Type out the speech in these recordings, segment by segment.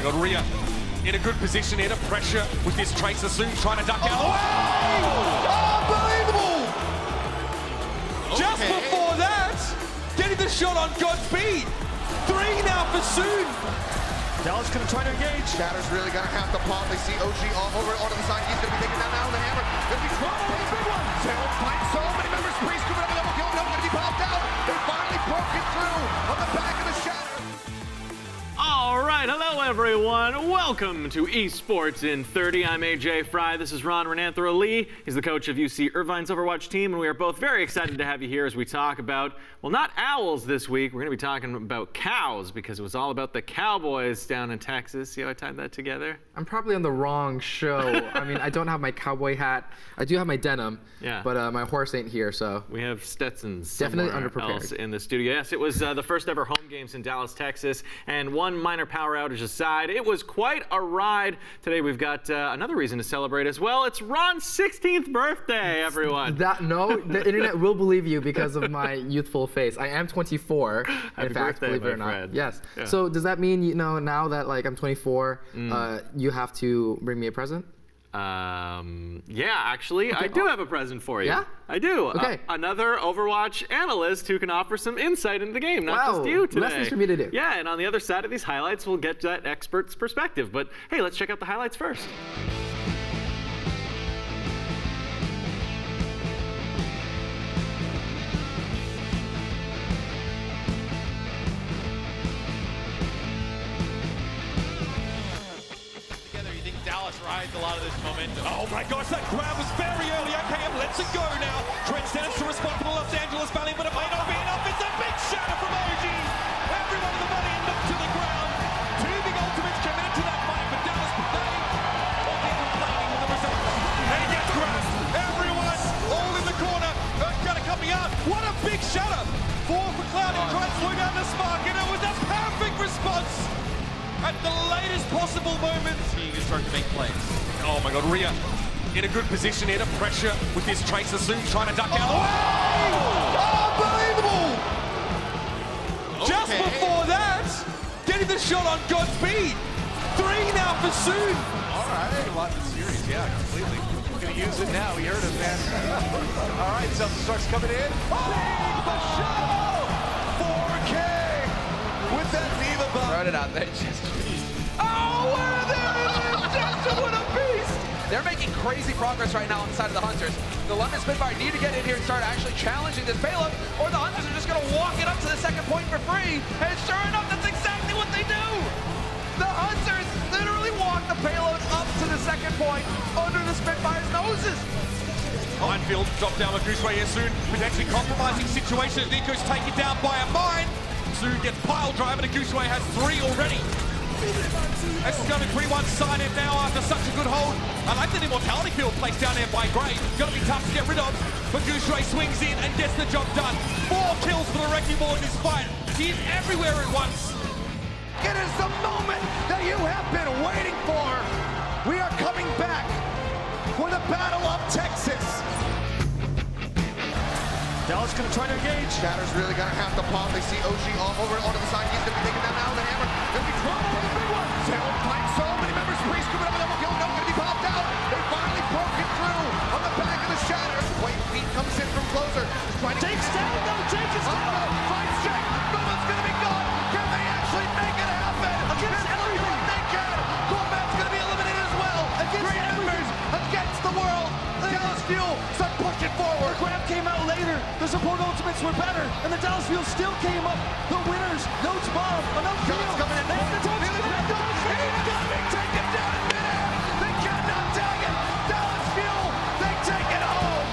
my god, Rhea in a good position here to pressure with this Tracer soon trying to duck out. Unbelievable! Just before that, getting the shot on Godspeed. 3 now for Soon. Dallas gonna try to engage. Shatter's really gonna have to pop. They see OG off over onto the side. He's gonna be taken down now with the hammer. Gonna be trouble. Big one. Sales fight so many members. Priest coming up with double kill. No, gonna be popped out. They finally broke it through on the back of the Shatter. All right, hello everyone. Welcome to Esports in 30. I'm Ajay Fry. This is Ron Renanthra Lee. He's the coach of UC Irvine's Overwatch team, and we are both very excited to have you here as we talk about, well, not owls this week. We're going to be talking about cows because it was all about the Cowboys down in Texas. See how I tied that together? I'm probably on the wrong show. I mean, I don't have my cowboy hat. I do have my denim, but my horse ain't here, so. We have Stetsons definitely somewhere else in the studio. Yes, it was the first ever home games in Dallas, Texas, and one minor power outage aside, it was quite a ride. Today we've got another reason to celebrate as well. It's Ron's 16th birthday, everyone. No, the internet will believe you because of my youthful face. I am 24, in fact, believe it or not. Yes. Yeah. So does that mean, you know, now that like I'm 24, you have to bring me a present? Yeah, actually, I do have a present for you. Yeah? I do. Okay. Another Overwatch analyst who can offer some insight into the game, not just you today. Lessons for me to do. Yeah, and on the other side of these highlights, we'll get that expert's perspective. But hey, let's check out the highlights first. Rides a lot of this momentum. Oh my gosh, that grab was very early. AKM lets it go now. Trent stands to respond for the Los Angeles Valiant, but it may not be enough. It's a big shatter from OG. Everyone in the Valiant knocked to the ground. 2 big ultimates committed to that fight, but Dallas, they will be complaining with the result. And he gets grabbed. Everyone all in the corner. Earthshatter coming out. What a big shatter. 4 for Cloud and tries to slow down the spark, and it was a perfect response. At the latest possible moment, he is starting to make plays. Oh my god, Rhea in a good position here to pressure with this Tracer soon trying to duck out. Unbelievable! Just before that, getting the shot on Godspeed. 3 now for Soon. All right, a lot of the series, yeah, completely. Gonna use it now. He heard it, man. All right, something starts coming in. Leave the show! 4K with that Diva bomb. Throw it out there. Oh, what what a beast! They're making crazy progress right now on the side of the Hunters. The London Spitfire need to get in here and start actually challenging this payload, or the Hunters are just going to walk it up to the second point for free. And sure enough, that's exactly what they do. The Hunters literally walk the payload up to the second point under the Spitfire's noses. Minefield dropped down with Gooseway here soon. Potentially compromising situation as Nico's taken down by a mine. Soon gets pile drive, and Gooseway has 3 already. This is going to 3-1 sign in now after such a good hold. I like that immortality field placed down there by Gray. Going to be tough to get rid of, but Gooseway swings in and gets the job done. 4 kills for the Wrecking Ball in this fight. He's everywhere at once. It is the moment that you have been waiting for. We are coming back for the Battle of Texas. Dallas gonna try to engage. Shatter's really gonna have to pop. They see OG off over onto the side. He's gonna be taken down now with the hammer. Gonna be trouble. Big one. Sales fight so many members. Priest coming up with double kill. No, gonna be popped out. They finally broke it through on the back of the Shatter. Wait, Pete comes in from closer. Trying to Jake's down. No, Jake is down. Finds Jake. No one's gonna be gone. Can they actually make it happen? Against everyone. They can. Cormat's gonna be eliminated as well. Great members against the world. Dallas Fuel start pushing forward. The grab came out later. The support ultimates were better, and the Dallas Fuel still came up. The winners, Notes Bomb, enough John's coming in. And the touch grab, the touch grab. They take it down in midair. They cannot tag it. Dallas Fuel, they take it home.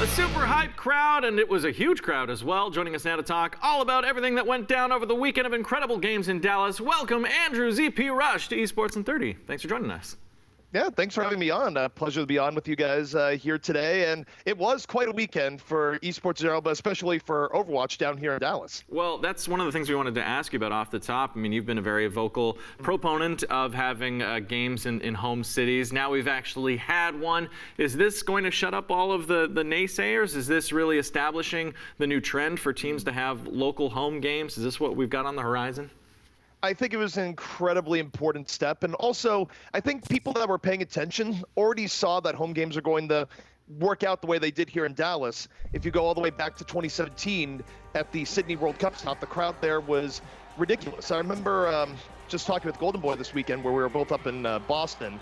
A super hyped crowd, and it was a huge crowd as well. Joining us now to talk all about everything that went down over the weekend of incredible games in Dallas. Welcome, Andrew ZP Rush to Esports in 30. Thanks for joining us. Yeah, thanks for having me on. Pleasure to be on with you guys here today. And it was quite a weekend for esports in general, but especially for Overwatch down here in Dallas. Well, that's one of the things we wanted to ask you about off the top. I mean, you've been a very vocal proponent of having games in home cities. Now we've actually had one. Is this going to shut up all of the naysayers? Is this really establishing the new trend for teams to have local home games? Is this what we've got on the horizon? I think it was an incredibly important step. And also, I think people that were paying attention already saw that home games are going to work out the way they did here in Dallas. If you go all the way back to 2017 at the Sydney World Cup stop, the crowd there was ridiculous. I remember just talking with Golden Boy this weekend where we were both up in Boston.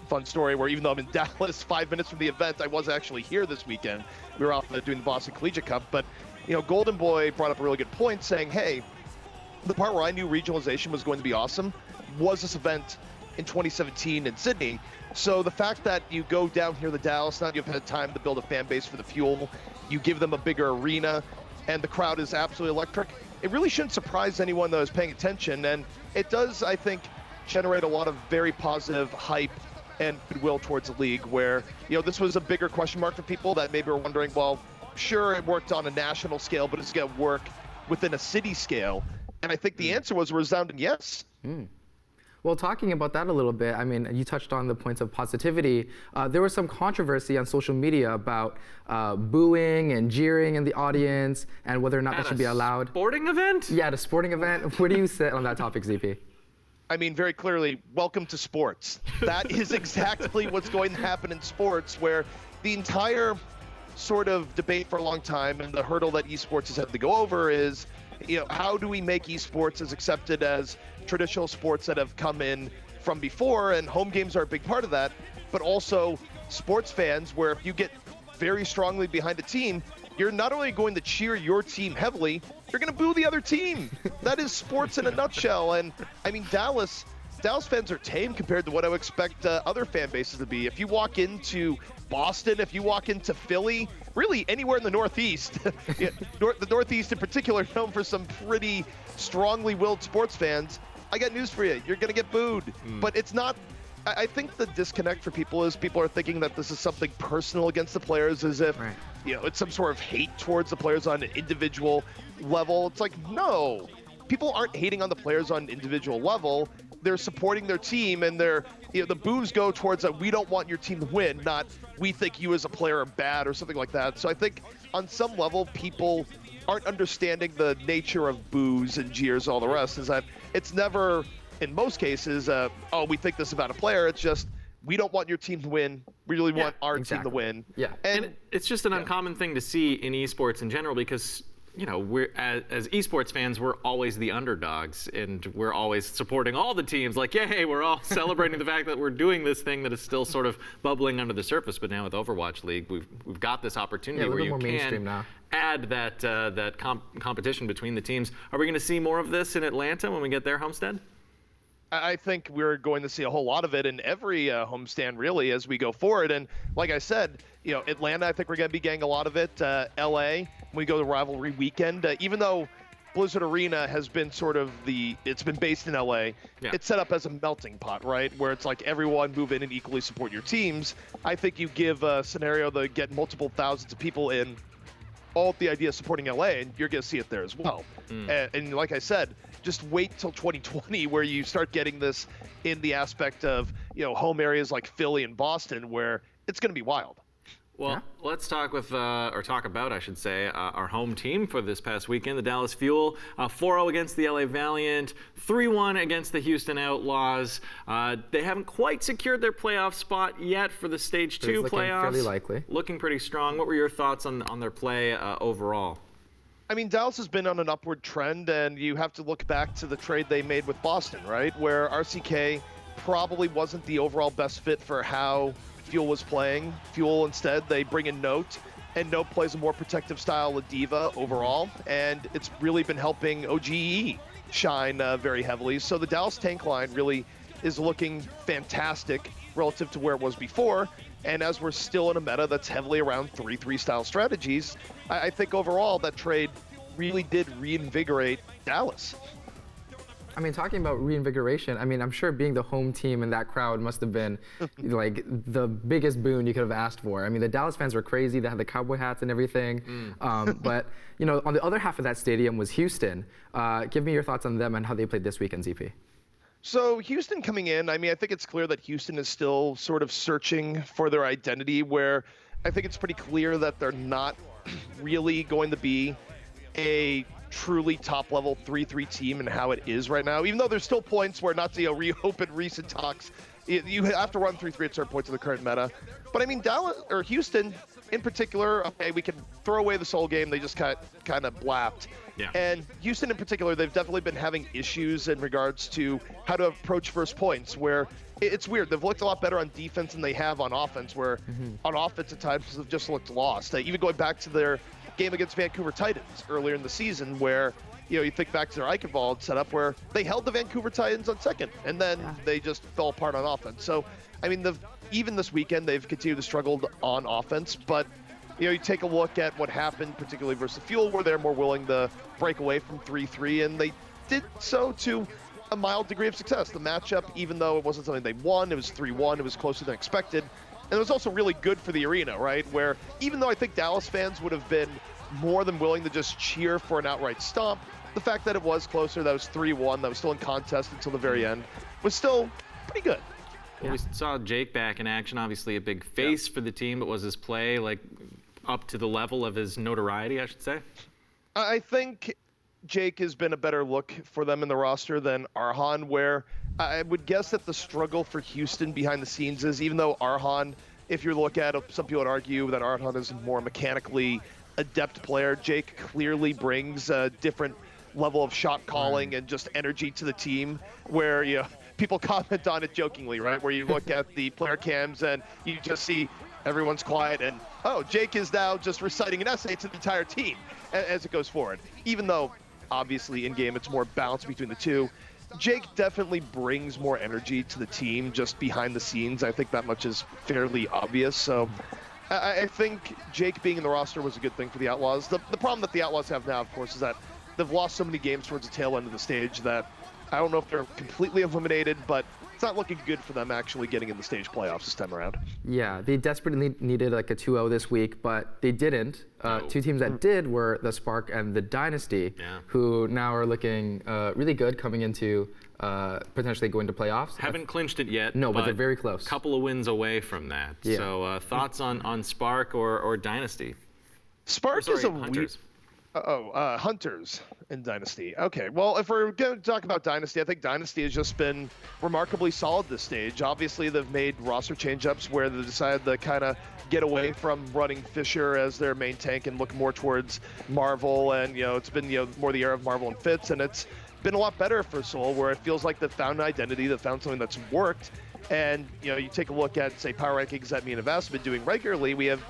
Fun story where even though I'm in Dallas 5 minutes from the event, I was actually here this weekend. We were off doing the Boston Collegiate Cup. But, you know, Golden Boy brought up a really good point saying, hey, the part where I knew regionalization was going to be awesome was this event in 2017 in Sydney. So the fact that you go down here to Dallas, now you've had time to build a fan base for the Fuel, you give them a bigger arena, and the crowd is absolutely electric, it really shouldn't surprise anyone that is paying attention. And it does, I think, generate a lot of very positive hype and goodwill towards the league where, you know, this was a bigger question mark for people that maybe were wondering, well, sure, it worked on a national scale, but it's going to work within a city scale. And I think the answer was a resounding yes. Well, talking about that a little bit, I mean, you touched on the points of positivity. There was some controversy on social media about booing and jeering in the audience and whether or not that should be allowed. Sporting event? Yeah, at a sporting event. Where do you sit on that topic, ZP? I mean, very clearly, welcome to sports. That is exactly what's going to happen in sports, where the entire sort of debate for a long time and the hurdle that esports has had to go over is, you know, how do we make esports as accepted as traditional sports that have come in from before? And home games are a big part of that, but also sports fans, where if you get very strongly behind a team, you're not only going to cheer your team heavily, you're going to boo the other team. That is sports in a nutshell. And I mean, Dallas fans are tame compared to what I would expect other fan bases to be. If you walk into Boston, if you walk into Philly, really anywhere in the Northeast, the Northeast in particular, known for some pretty strongly willed sports fans, I got news for you. You're going to get booed. But it's not. I think the disconnect for people is people are thinking that this is something personal against the players, as if, you know, it's some sort of hate towards the players on an individual level. It's like, no, people aren't hating on the players on an individual level. They're supporting their team, and they're, you know, the boos go towards that we don't want your team to win, not we think you as a player are bad or something like that. So I think on some level, people aren't understanding the nature of boos and jeers, all the rest, is that it's never, in most cases, oh, we think this about a player. It's just, we don't want your team to win. We really want our team to win. Yeah. And it's just an uncommon thing to see in esports in general, because, you know, we're as esports fans, we're always the underdogs, and we're always supporting all the teams. Like, yay, we're all celebrating the fact that we're doing this thing that is still sort of bubbling under the surface. But now with Overwatch League, we've got this opportunity where you can add that competition between the teams. Are we going to see more of this in Atlanta when we get their homestand? I think we're going to see a whole lot of it in every homestand, really, as we go forward. And like I said, you know, Atlanta, I think we're going to be getting a lot of it. LA, when we go to rivalry weekend, even though Blizzard Arena has been sort of it's been based in LA, it's set up as a melting pot, right? Where it's like everyone move in and equally support your teams. I think you give a scenario that get multiple thousands of people in, all with the idea of supporting LA, and you're going to see it there as well. And like I said, just wait till 2020 where you start getting this in the aspect of, you know, home areas like Philly and Boston, where it's going to be wild. Well, let's talk about, I should say, our home team for this past weekend, the Dallas Fuel. 4-0 against the LA Valiant, 3-1 against the Houston Outlaws. They haven't quite secured their playoff spot yet for the Stage 2 playoffs. Looking fairly likely. Looking pretty strong. What were your thoughts on their play overall? I mean, Dallas has been on an upward trend, and you have to look back to the trade they made with Boston, right? Where RCK probably wasn't the overall best fit for how Fuel was playing. Fuel, instead, they bring in Note, and Note plays a more protective style of D.Va overall, and it's really been helping OGE shine very heavily. So the Dallas tank line really is looking fantastic relative to where it was before. And as we're still in a meta that's heavily around 3-3 style strategies, I think overall that trade really did reinvigorate Dallas. I mean, talking about reinvigoration, I mean, I'm sure being the home team and that crowd must have been like the biggest boon you could have asked for. I mean, the Dallas fans were crazy. They had the cowboy hats and everything. But, you know, on the other half of that stadium was Houston. Give me your thoughts on them and how they played this weekend, ZP. So Houston coming in, I mean, I think it's clear that Houston is still sort of searching for their identity, where I think it's pretty clear that they're not really going to be a truly top-level 3-3 team and how it is right now, even though there's still points where, not to reopen recent talks, you have to run 3-3 at certain points of the current meta. But I mean, Dallas or Houston in particular, okay, we can throw away the Seoul game, they just kind of blapped. Yeah. And Houston in particular, they've definitely been having issues in regards to how to approach first points, where it's weird. They've looked a lot better on defense than they have on offense, where on offense at times they've just looked lost. Even going back to their game against Vancouver Titans earlier in the season, where you think back to their Eichenwald setup where they held the Vancouver Titans on second and then they just fell apart on offense. So I mean, even this weekend they've continued to struggle on offense, but you take a look at what happened, particularly versus Fuel, where they're more willing to break away from 3-3, and they did so to a mild degree of success. The matchup, even though it wasn't something they won, it was 3-1, it was closer than expected. And it was also really good for the arena, right? Where even though I think Dallas fans would have been more than willing to just cheer for an outright stomp, the fact that it was closer, that was 3-1, that was still in contest until the very end, was still pretty good. Well, we saw Jake back in action, obviously a big face for the team, but was his play like up to the level of his notoriety, I should say? I think Jake has been a better look for them in the roster than Arhan, where I would guess that the struggle for Houston behind the scenes is, even though Arhan, if you look at it, some people would argue that Arhan is a more mechanically adept player, Jake clearly brings a different level of shot calling and just energy to the team, where people comment on it jokingly, right? Where you look at the player cams and you just see everyone's quiet and, oh, Jake is now just reciting an essay to the entire team as it goes forward. Even though, obviously, in-game it's more balanced between the two, Jake definitely brings more energy to the team just behind the scenes. I think that much is fairly obvious. So I think Jake being in the roster was a good thing for the Outlaws. The problem that the Outlaws have now, of course, is that they've lost so many games towards the tail end of the stage that I don't know if they're completely eliminated, but it's not looking good for them actually getting in the stage playoffs this time around. Yeah, they desperately needed like a 2-0 this week, but they didn't. Two teams that did were the Spark and the Dynasty, who now are looking really good coming into potentially going to playoffs. Haven't clinched it yet. No, but they're very close. A couple of wins away from that. Yeah. So thoughts on Spark or Dynasty? Spark is a Hunters. Hunters in Dynasty. Okay, well, if we're going to talk about Dynasty, I think Dynasty has just been remarkably solid this stage. Obviously, they've made roster change-ups where they decided to kind of get away from running Fisher as their main tank and look more towards Marvel, and it's been more the era of Marvel and Fitz, and it's been a lot better for Seoul, where it feels like they've found an identity, they've found something that's worked. And you take a look at, say, power rankings that me and Avast have been doing regularly. We have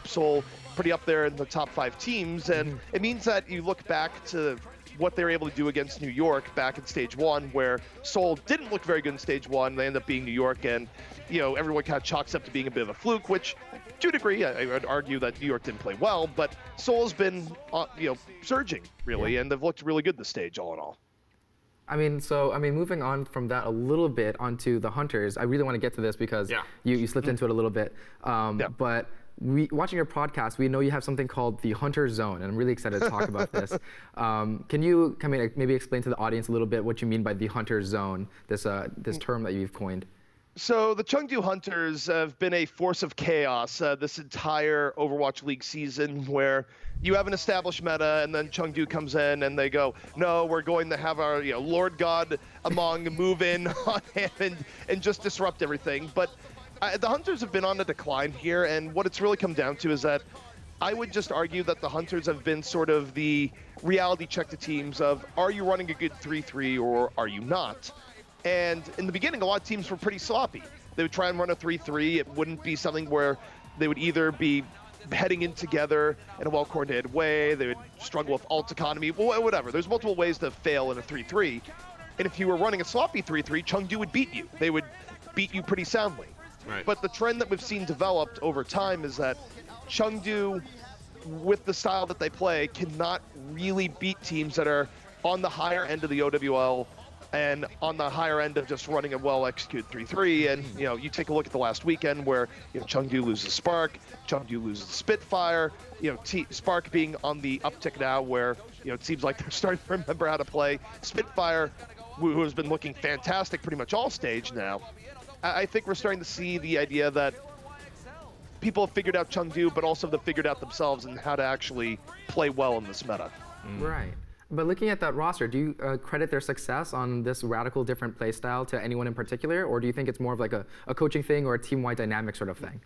Seoul pretty up there in the top 5 teams, and it means that you look back to what they were able to do against New York back in stage 1, where Seoul didn't look very good in stage 1. They ended up being New York, and everyone kind of chalks up to being a bit of a fluke, which to a degree I would argue that New York didn't play well, but Seoul's been surging really, and they've looked really good this stage all in all. I mean, moving on from that a little bit onto the Hunters, I really want to get to this because you slipped into it a little bit. But watching your podcast, we know you have something called the Hunter Zone, and I'm really excited to talk about this. Can you maybe explain to the audience a little bit what you mean by the Hunter Zone, this term that you've coined? So the Chengdu Hunters have been a force of chaos this entire Overwatch League season, where you have an established meta and then Chengdu comes in and they go, no, we're going to have our Lord God Among move in on him and just disrupt everything. But the Hunters have been on a decline here, and what it's really come down to is that I would just argue that the Hunters have been sort of the reality check to teams of, are you running a good 3-3 or are you not? And in the beginning, a lot of teams were pretty sloppy. They would try and run a 3-3. It wouldn't be something where they would either be heading in together in a well-coordinated way. They would struggle with ult economy, whatever. There's multiple ways to fail in a 3-3. And if you were running a sloppy 3-3, Chengdu would beat you. They would beat you pretty soundly. Right. But the trend that we've seen developed over time is that Chengdu, with the style that they play, cannot really beat teams that are on the higher end of the OWL and on the higher end of just running a well-executed 3-3. And, you know, you take a look at the last weekend where, you know, Chengdu loses Spark, Chengdu loses Spitfire, you know, Spark being on the uptick now where, you know, it seems like they're starting to remember how to play. Spitfire, who has been looking fantastic pretty much all stage now. I think we're starting to see the idea that people have figured out Chengdu, but also they've figured out themselves and how to actually play well in this meta. Right. But looking at that roster, do you credit their success on this radical different play style to anyone in particular, or do you think it's more of like a coaching thing or a team-wide dynamic sort of thing?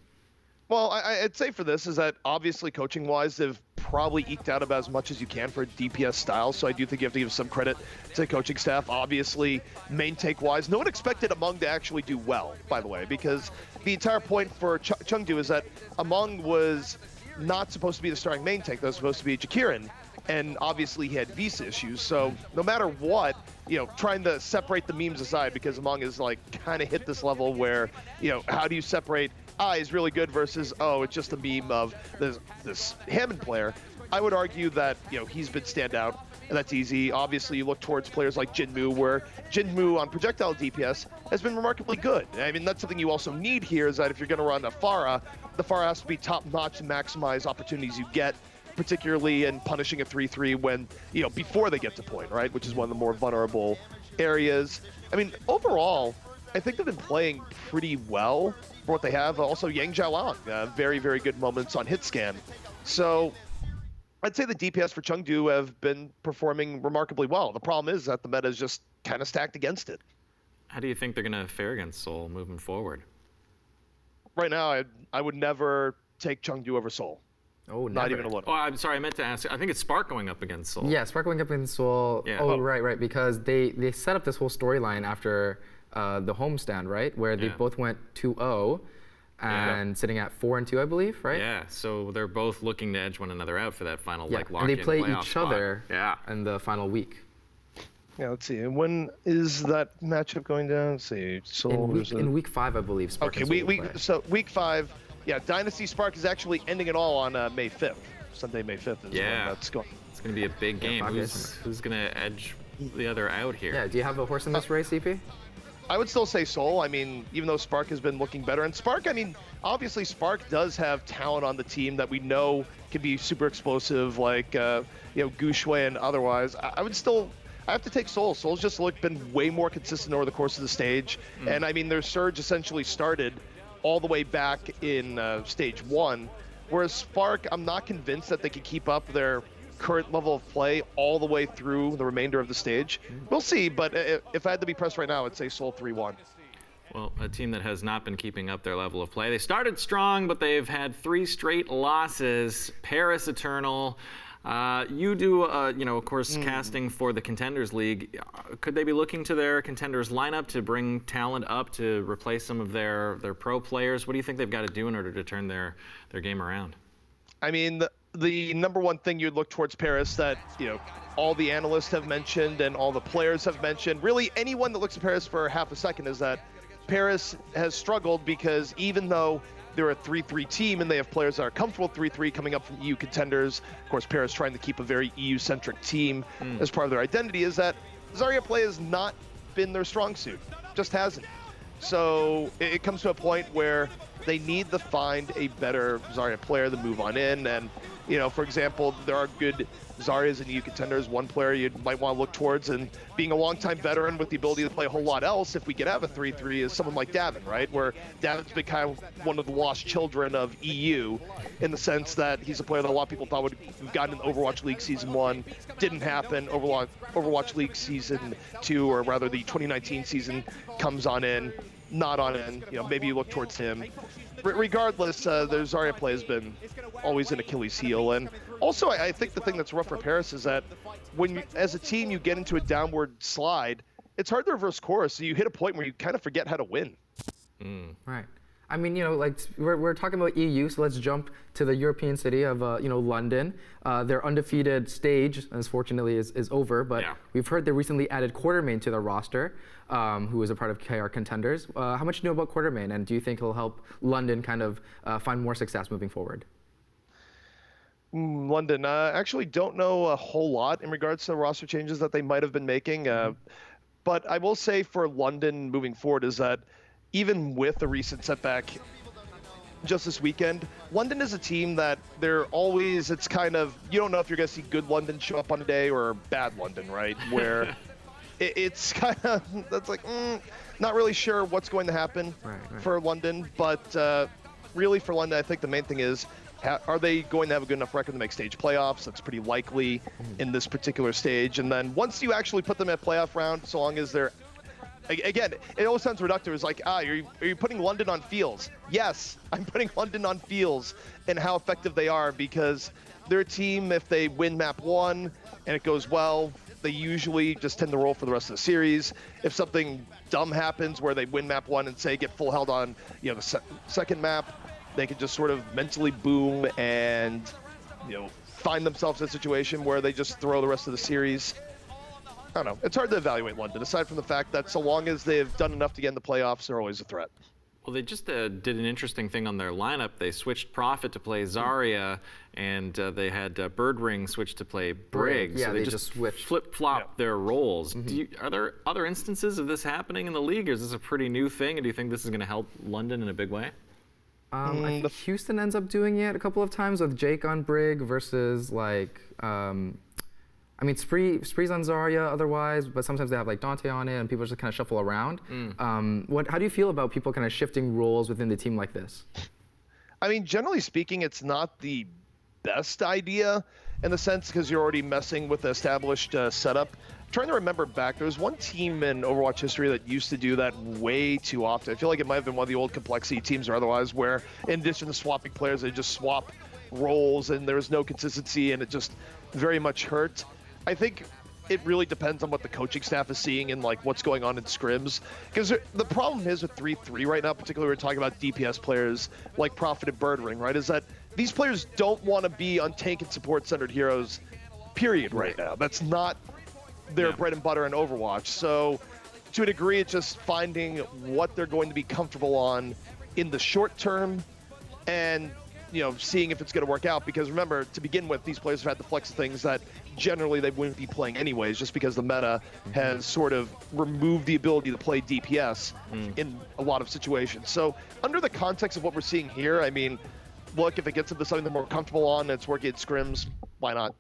Well, I'd say for this is that obviously coaching-wise, they've probably eked out about as much as you can for a DPS style, so I do think you have to give some credit to the coaching staff. Obviously, main take-wise, no one expected Among to actually do well, by the way, because the entire point for Chengdu is that Among was not supposed to be the starting main tank. That was supposed to be Jakirin. And obviously he had visa issues, so no matter what, you know, trying to separate the memes aside, because Among is like kind of hit this level where, you know, how do you separate is really good versus, oh, it's just a meme of this Hammond player. I would argue that, you know, he's been standout, and that's easy. Obviously, you look towards players like Jinmu, where Jinmu on projectile DPS has been remarkably good. I mean, that's something you also need here, is that if you're going to run a Pharah, the Pharah has to be top-notch to maximize opportunities you get, particularly in punishing a 3-3 when, you know, before they get to point, right? Which is one of the more vulnerable areas. I mean, overall, I think they've been playing pretty well for what they have. Also, Yang Zhaolang, very, very good moments on hit scan. So I'd say the DPS for Chengdu have been performing remarkably well. The problem is that the meta is just kind of stacked against it. How do you think they're going to fare against Seoul moving forward? Right now, I would never take Chengdu over Seoul. Oh, not even a little. Oh, I'm sorry. I meant to ask. I think it's Spark going up against Seoul. Yeah, Spark going up against Seoul. Yeah. Oh, right. Because they set up this whole storyline after the homestand, right? Where they both went 2-0 and sitting at 4-2, I believe, right? Yeah. So they're both looking to edge one another out for that final like lock-in. And they play playoff each spot. other in the final week. Yeah, let's see. And when is that matchup going down? Let's see. Seoul in week 5, I believe. Spark and Seoul play. So week 5. Yeah, Dynasty Spark is actually ending it all on May 5th. Sunday, May 5th is when that's going. It's going to be a big game. Who's going to edge the other out here? Yeah, do you have a horse in this race, CP? I would still say Seoul. I mean, even though Spark has been looking better. And Spark, I mean, obviously Spark does have talent on the team that we know can be super explosive, like, you know, Gushui and otherwise. I have to take Seoul. Seoul's just been way more consistent over the course of the stage. And I mean, their surge essentially started all the way back in stage 1, whereas Spark, I'm not convinced that they could keep up their current level of play all the way through the remainder of the stage. We'll see, but if I had to be pressed right now, I'd say Seoul 3-1. Well, a team that has not been keeping up their level of play. They started strong, but they've had 3 straight losses. Paris Eternal. You do, you know, of course, casting for the Contenders League. Could they be looking to their Contenders lineup to bring talent up to replace some of their pro players? What do you think they've got to do in order to turn their game around? I mean, the number one thing you'd look towards Paris that, you know, all the analysts have mentioned and all the players have mentioned, really anyone that looks at Paris for half a second, is that Paris has struggled because even though they're a 3-3 team and they have players that are comfortable 3-3 coming up from EU contenders. Of course, Paris trying to keep a very EU-centric team as part of their identity, is that Zarya play has not been their strong suit. Just hasn't. So it comes to a point where they need to find a better Zarya player to move on in. And, you know, for example, there are good Zaryas and EU contenders. One player you might want to look towards, and being a longtime veteran with the ability to play a whole lot else, if we could have a 3-3, is someone like Davin, right? Where Davin's been kind of one of the lost children of EU in the sense that he's a player that a lot of people thought would have gotten in Overwatch League Season 1. Didn't happen. Overwatch League Season 2, or rather the 2019 season, comes on in, not on in. You know, maybe you look towards him. Regardless, the Zarya play has been always an Achilles heel. And also, I think the thing that's rough for Paris is that when, as a team, you get into a downward slide, it's hard to reverse course. So you hit a point where you kind of forget how to win. Right. I mean, you know, like we're talking about EU, so let's jump to the European city of, you know, London. Their undefeated stage, unfortunately, is over, but we've heard they recently added Quartermain to their roster, who is a part of KR Contenders. How much do you know about Quartermain, and do you think he'll help London kind of find more success moving forward? London, actually don't know a whole lot in regards to the roster changes that they might have been making. But I will say for London moving forward is that even with the recent setback just this weekend, London is a team that it's kind of, you don't know if you're going to see good London show up on a day or bad London, right? Where it's kind of, that's like, not really sure what's going to happen for London. But really for London, I think the main thing is, are they going to have a good enough record to make stage playoffs? That's pretty likely in this particular stage. And then once you actually put them at playoff round, so long as they're, again, it always sounds reductive. It's like, are you putting London on feels? Yes, I'm putting London on feels and how effective they are, because their team, if they win map 1 and it goes well, they usually just tend to roll for the rest of the series. If something dumb happens where they win map 1 and say get full held on, the second map, they can just sort of mentally boom and, find themselves in a situation where they just throw the rest of the series. I don't know. It's hard to evaluate London, aside from the fact that so long as they've done enough to get in the playoffs, they're always a threat. Well, they just did an interesting thing on their lineup. They switched Profit to play Zarya, and they had BIRDRING switch to play Brig. Yeah, so they just flip-flop their roles. Are there other instances of this happening in the league, or is this a pretty new thing, and do you think this is going to help London in a big way? I think Houston ends up doing it a couple of times with Jake on Brig versus Spree's on Zarya otherwise, but sometimes they have like Dante on it and people just kind of shuffle around. How do you feel about people kind of shifting roles within the team like this? I mean, generally speaking, it's not the best idea in the sense because you're already messing with the established setup. I'm trying to remember back, there was one team in Overwatch history that used to do that way too often. I feel like it might have been one of the old Complexity teams or otherwise, where in addition to swapping players, they just swap roles and there was no consistency and it just very much hurt. I think it really depends on what the coaching staff is seeing and like what's going on in scrims. Because the problem is with 3-3 right now, particularly we're talking about DPS players like PROFIT-BIRDRING, right, is that these players don't want to be on tank and support centered heroes, period, right now. That's not their bread and butter in Overwatch. So to a degree, it's just finding what they're going to be comfortable on in the short term and seeing if it's going to work out. Because remember, to begin with, these players have had to flex things that generally they wouldn't be playing anyways, just because the meta has sort of removed the ability to play DPS in a lot of situations. So under the context of what we're seeing here, I mean, look, if it gets into something they're more comfortable on and it's working at scrims, why not?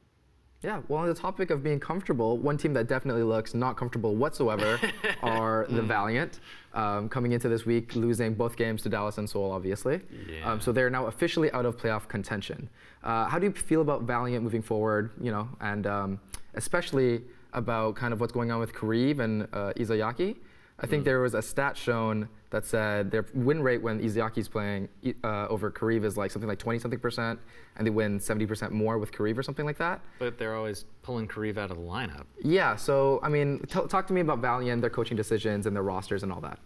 Yeah, well, on the topic of being comfortable, one team that definitely looks not comfortable whatsoever are the Valiant, coming into this week, losing both games to Dallas and Seoul, obviously. Yeah. So they're now officially out of playoff contention. How do you feel about Valiant moving forward, and especially about kind of what's going on with Kariv and Izayaki? I think there was a stat shown that said their win rate when Izayaki's playing over Kariv is like something like 20-something%, and they win 70% more with Kariv or something like that. But they're always pulling Kariv out of the lineup. Yeah, so, I mean, talk to me about Valiant, their coaching decisions, and their rosters and all that.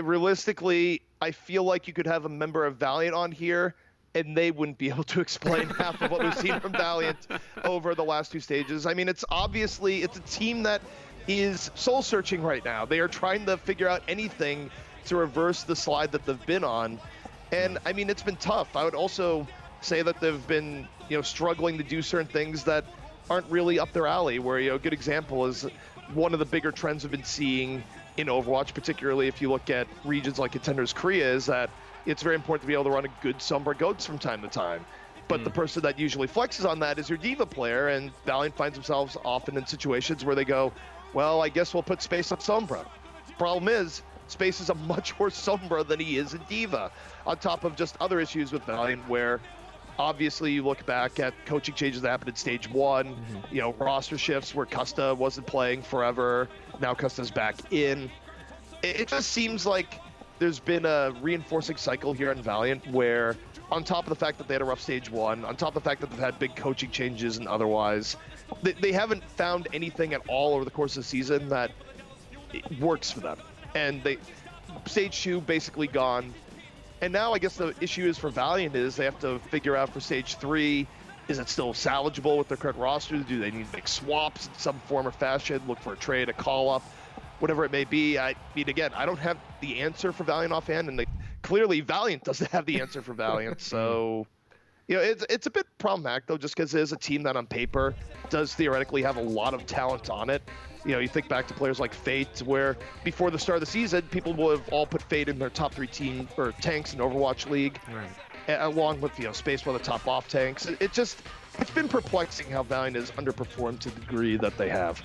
Realistically, I feel like you could have a member of Valiant on here, and they wouldn't be able to explain half of what we've seen from Valiant over the last two stages. I mean, it's a team that is soul searching right now. They are trying to figure out anything to reverse the slide that they've been on. And I mean, it's been tough. I would also say that they've been, struggling to do certain things that aren't really up their alley, where, a good example is one of the bigger trends we've been seeing in Overwatch, particularly if you look at regions like Contenders Korea, is that it's very important to be able to run a good Sombra Goats from time to time. But the person that usually flexes on that is your Diva player, and Valiant finds themselves often in situations where they go, well, I guess we'll put Space on Sombra. Problem is, Space is a much worse Sombra than he is a Diva, on top of just other issues with Valiant, where obviously you look back at coaching changes that happened in Stage 1, roster shifts where Custa wasn't playing forever, now Custa's back in. It just seems like there's been a reinforcing cycle here in Valiant where, on top of the fact that they had a rough Stage 1, on top of the fact that they've had big coaching changes and otherwise, they haven't found anything at all over the course of the season that works for them. And Stage 2 basically gone. And now I guess the issue is for Valiant is they have to figure out for Stage 3, is it still salvageable with their current roster? Do they need to make swaps in some form or fashion, look for a trade, a call-up, whatever it may be? I mean, again, I don't have the answer for Valiant offhand, and clearly Valiant doesn't have the answer for Valiant. So You know, it's a bit problematic, though, just because it is a team that on paper does theoretically have a lot of talent on it. You know, you think back to players like Fate, where before the start of the season, people would have all put Fate in their top 3 team or tanks in Overwatch League, along with, you know, Space one of the top off tanks. It's been perplexing how Valiant has underperformed to the degree that they have.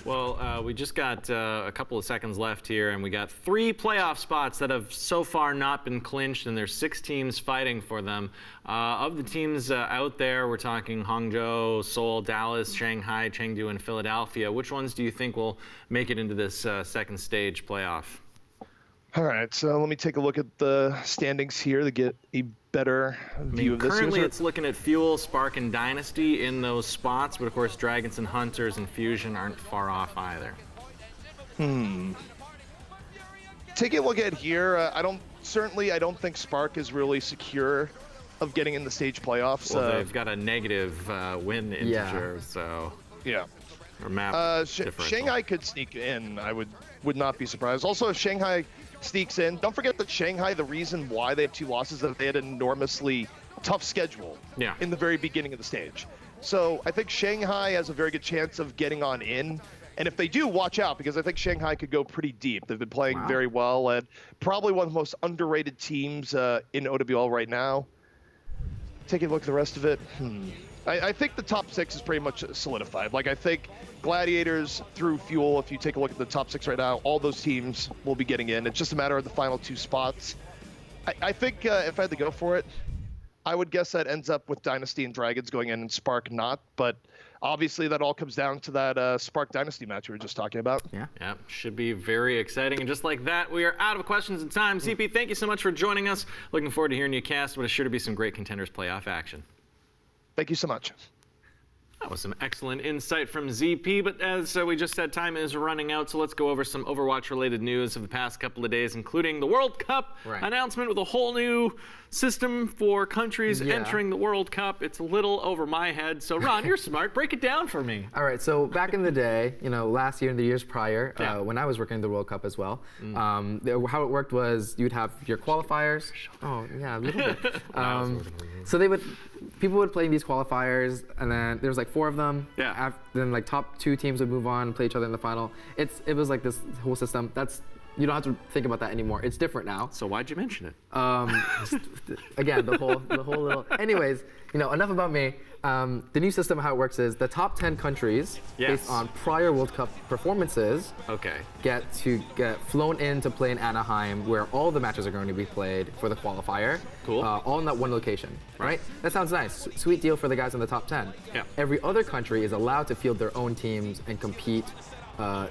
Well, we just got a couple of seconds left here, and we got 3 playoff spots that have so far not been clinched, and there's 6 teams fighting for them. Of the teams out there, we're talking Hangzhou, Seoul, Dallas, Shanghai, Chengdu, and Philadelphia. Which ones do you think will make it into this second stage playoff? All right, so let me take a look at the standings here to get a better view of this. Currently, it's looking at Fuel, Spark, and Dynasty in those spots, but of course, Dragons and Hunters and Fusion aren't far off either. Taking a look at here, I don't think Spark is really secure of getting in the stage playoffs. Well, they've got a negative win integer, so yeah. Or map Shanghai could sneak in. I would not be surprised. Also, if Shanghai sneaks in, don't forget that Shanghai, the reason why they have 2 losses is that they had an enormously tough schedule in the very beginning of the stage. So I think Shanghai has a very good chance of getting on in. And if they do, watch out, because I think Shanghai could go pretty deep. They've been playing very well, and probably one of the most underrated teams in OWL right now. Taking a look at the rest of it. I think the top 6 is pretty much solidified. Like, I think Gladiators through Fuel, if you take a look at the top 6 right now, all those teams will be getting in. It's just a matter of the final 2 spots. I think if I had to go for it, I would guess that ends up with Dynasty and Dragons going in and Spark not. But obviously that all comes down to that Spark Dynasty match we were just talking about. Yeah, should be very exciting. And just like that, we are out of questions and time. CP, thank you so much for joining us. Looking forward to hearing you cast what is sure to be some great Contenders playoff action. Thank you so much. That was some excellent insight from ZP, but as we just said, time is running out, so let's go over some Overwatch-related news of the past couple of days, including the World Cup announcement with a whole new system for countries entering the World Cup. It's a little over my head, so Ron, you're smart. Break it down for me. All right, so back in the day, you know, last year and the years prior, when I was working the World Cup as well, how it worked was you'd have your qualifiers. Oh, yeah, a little bit. So people would play these qualifiers, and then there was like 4 of them. Then like top 2 teams would move on and play each other in the final. It was like this whole system. You don't have to think about that anymore. It's different now. So why'd you mention it? Again, the whole little. Anyways, you know, enough about me. The new system, how it works is the top 10 countries, based on prior World Cup performances, get flown in to play in Anaheim, where all the matches are going to be played for the qualifier. Cool. All in that one location, right? That sounds nice. Sweet deal for the guys in the top 10. Yeah. Every other country is allowed to field their own teams and compete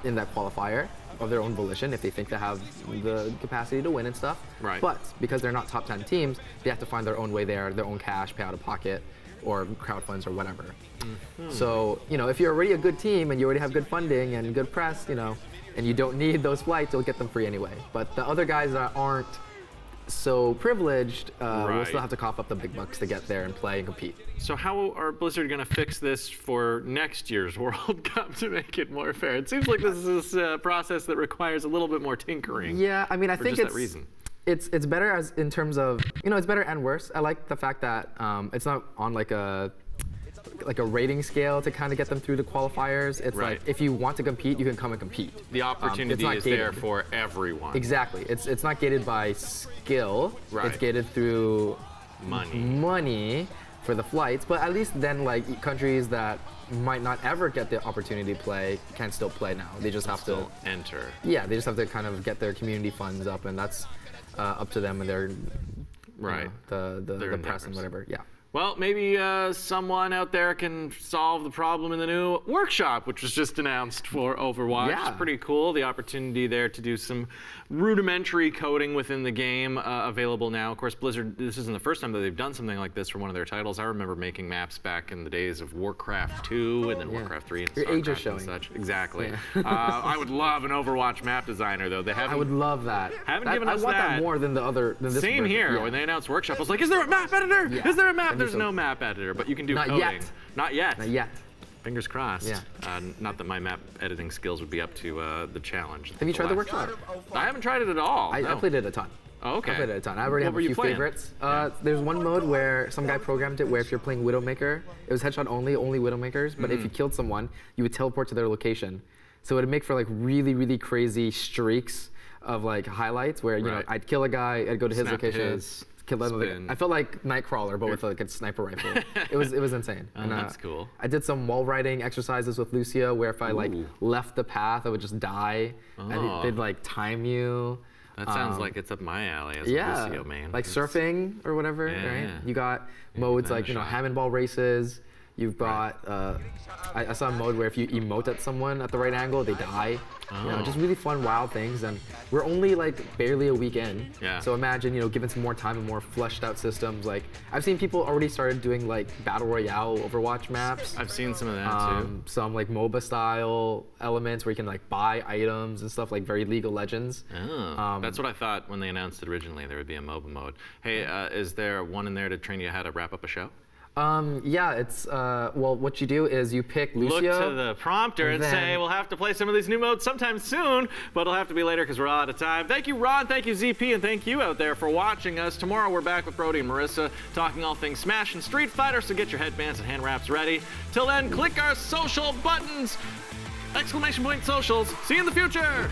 in that qualifier of their own volition if they think they have the capacity to win and stuff. Right. But because they're not top 10 teams, they have to find their own way there, their own cash, pay out of pocket, or crowd funds or whatever. So, you know, if you're already a good team and you already have good funding and good press, you know, and you don't need those flights, you'll get them free anyway. But the other guys that aren't so privileged will still have to cough up the big bucks to get there and play and compete. So how are Blizzard going to fix this for next year's World Cup to make it more fair? It seems like this is a process that requires a little bit more tinkering. Yeah, I mean, I think that reason. It's better as in terms of, you know, it's better and worse. I like the fact that it's not on like a rating scale to kind of get them through the qualifiers. It's like if you want to compete, you can come and compete. The opportunity is there for everyone. Exactly. It's not gated by skill. It's gated through money for the flights. But at least then, like, countries that might not ever get the opportunity to play can still play now. They just have to enter. Yeah, they just have to kind of get their community funds up, and that's up to them and their the press and whatever. Yeah. Well, maybe someone out there can solve the problem in the new workshop, which was just announced for Overwatch. Yeah. It's pretty cool. The opportunity there to do some rudimentary coding within the game available now. Of course, Blizzard, this isn't the first time that they've done something like this for one of their titles. I remember making maps back in the days of Warcraft 2 and then Warcraft 3 and StarCraft and such. Exactly. Yeah. I would love an Overwatch map designer, though. They haven't. I would love that. Haven't given us I want that more than the other. Than this Same version. here. Yeah. When they announced Workshop, I was like, is there a map editor? Yeah. Is there a map? There's no map editor, but you can do coding. Yet. Not yet. Not yet. Fingers crossed. Yeah. Not that my map editing skills would be up to the challenge. Have you tried the workshop? I haven't tried it at all. I played it a ton. Oh, okay. I played it a ton. I already have a few favorites. There's one mode where some guy programmed it where if you're playing Widowmaker, it was headshot only Widowmakers, but if you killed someone, you would teleport to their location. So it would make for like really, really crazy streaks of like highlights where, you know, I'd kill a guy, I'd go to his location, kill another guy. I felt like Nightcrawler, but with like a sniper rifle. It was insane. Oh, and, that's cool. I did some wall riding exercises with Lucia where if I like left the path, I would just die. And they'd like time you. That sounds like it's up my alley as a Lucio main. Like surfing or whatever, right? You got modes like, you know, Hammond ball races. You've got, I saw a mode where if you emote at someone at the right angle, they die. You know, just really fun, wild things. And we're only like barely a week in. So imagine, you know, given some more time and more fleshed out systems. Like I've seen people already started doing like Battle Royale Overwatch maps. I've seen some of that too. Some like MOBA style elements where you can like buy items and stuff like very League of Legends. That's what I thought when they announced it originally, there would be a MOBA mode. Hey, is there one in there to train you how to wrap up a show? Yeah, it's, well, what you do is you pick Lucio. Look to the prompter and say, we'll have to play some of these new modes sometime soon, but it'll have to be later because we're all out of time. Thank you, Ron. Thank you, ZP, and thank you out there for watching us. Tomorrow we're back with Brody and Marissa talking all things Smash and Street Fighter, so get your headbands and hand wraps ready. Till then, click our social buttons! ! Socials. See you in the future!